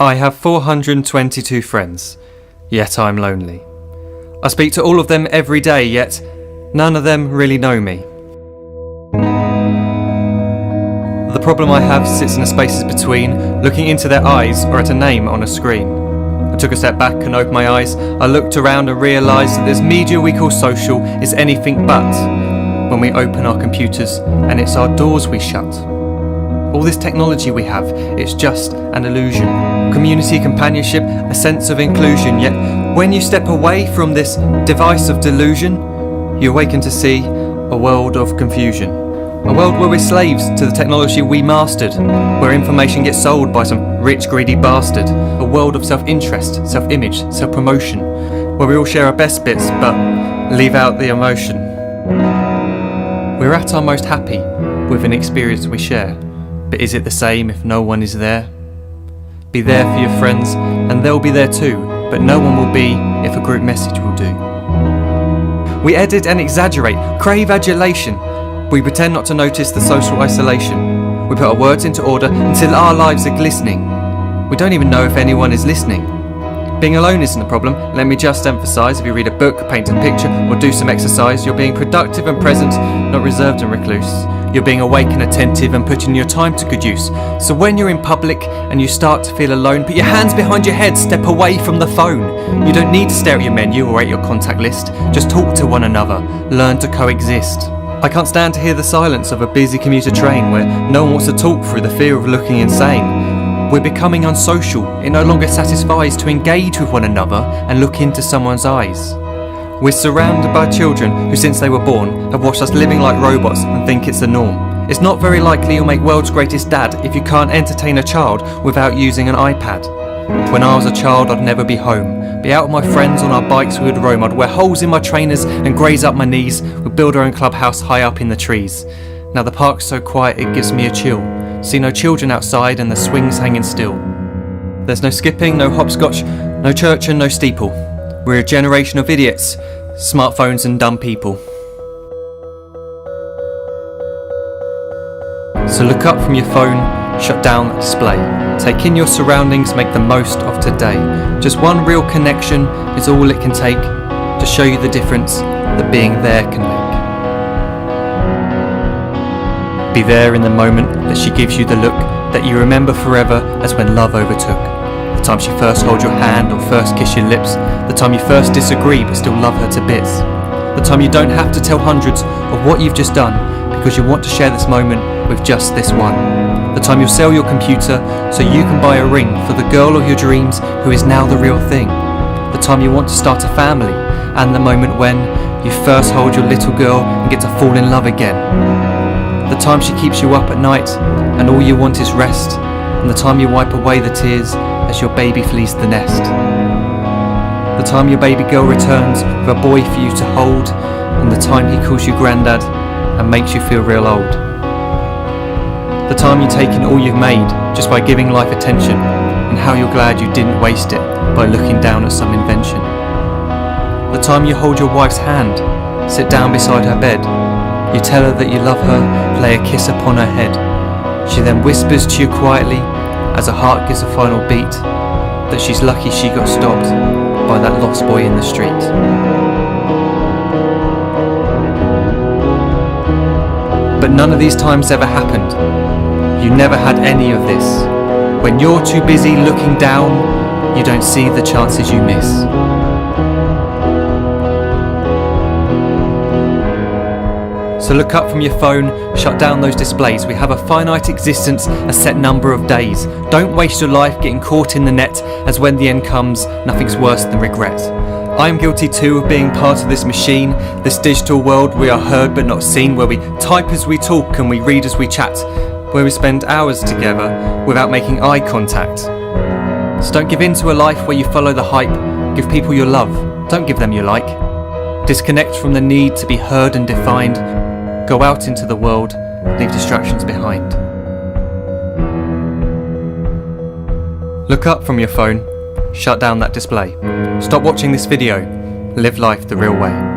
I have 422 friends, yet I'm lonely. I speak to all of them every day, yet none of them really know me. The problem I have sits in the spaces between looking into their eyes or at a name on a screen. I took a step back and opened my eyes. I looked around and realised that this media we call social is anything but when we open our computers and it's our doors we shut. All this technology we have, it's just an illusion. Community, companionship, a sense of inclusion. Yet when you step away from this device of delusion, you awaken to see a world of confusion. A world where we're slaves to the technology we mastered, where information gets sold by some rich, greedy bastard. A world of self-interest, self-image, self-promotion, where we all share our best bits but leave out the emotion. We're at our most happy with an experience we share. But is it the same if no one is there? Be there for your friends, and they'll be there too, but no one will be if a group message will do. We edit and exaggerate, crave adulation. We pretend not to notice the social isolation. We put our words into order until our lives are glistening. We don't even know if anyone is listening. Being alone isn't the problem. Let me just emphasise, if you read a book, paint a picture, or do some exercise, you're being productive and present, not reserved and recluse. You're being awake and attentive and putting your time to good use. So when you're in public and you start to feel alone, put your hands behind your head, step away from the phone. You don't need to stare at your menu or at your contact list. Just talk to one another. Learn to coexist. I can't stand to hear the silence of a busy commuter train where no one wants to talk through the fear of looking insane. We're becoming unsocial. It no longer satisfies to engage with one another and look into someone's eyes. We're surrounded by children who, since they were born, have watched us living like robots and think it's the norm. It's not very likely you'll make world's greatest dad if you can't entertain a child without using an iPad. When I was a child, I'd never be home. Be out with my friends on our bikes, we would roam. I'd wear holes in my trainers and graze up my knees. We'd build our own clubhouse high up in the trees. Now the park's so quiet it gives me a chill. See no children outside and the swings hanging still. There's no skipping, no hopscotch, no church and no steeple. We're a generation of idiots, smartphones and dumb people. So look up from your phone, shut down the display. Take in your surroundings, make the most of today. Just one real connection is all it can take to show you the difference that being there can make. Be there in the moment that she gives you the look that you remember forever as when love overtook. The time she first holds your hand or first kiss your lips. The time you first disagree but still love her to bits. The time you don't have to tell hundreds of what you've just done because you want to share this moment with just this one. The time you'll sell your computer so you can buy a ring for the girl of your dreams who is now the real thing. The time you want to start a family, and the moment when you first hold your little girl and get to fall in love again. The time she keeps you up at night and all you want is rest, and the time you wipe away the tears as your baby flees the nest. The time your baby girl returns with a boy for you to hold, and the time he calls you granddad and makes you feel real old. The time you take in all you've made just by giving life attention, and how you're glad you didn't waste it by looking down at some invention. The time you hold your wife's hand, sit down beside her bed, you tell her that you love her, lay a kiss upon her head. She then whispers to you quietly as her heart gives a final beat that she's lucky she got stopped by that lost boy in the street. But none of these times ever happened. You never had any of this. When you're too busy looking down, you don't see the chances you miss. So look up from your phone, shut down those displays. We have a finite existence, a set number of days. Don't waste your life getting caught in the net, as when the end comes, nothing's worse than regret. I am guilty too of being part of this machine, this digital world we are heard but not seen, where we type as we talk and we read as we chat, where we spend hours together without making eye contact. So don't give in to a life where you follow the hype. Give people your love, don't give them your like. Disconnect from the need to be heard and defined. Go out into the world, leave distractions behind. Look up from your phone, shut down that display. Stop watching this video, live life the real way.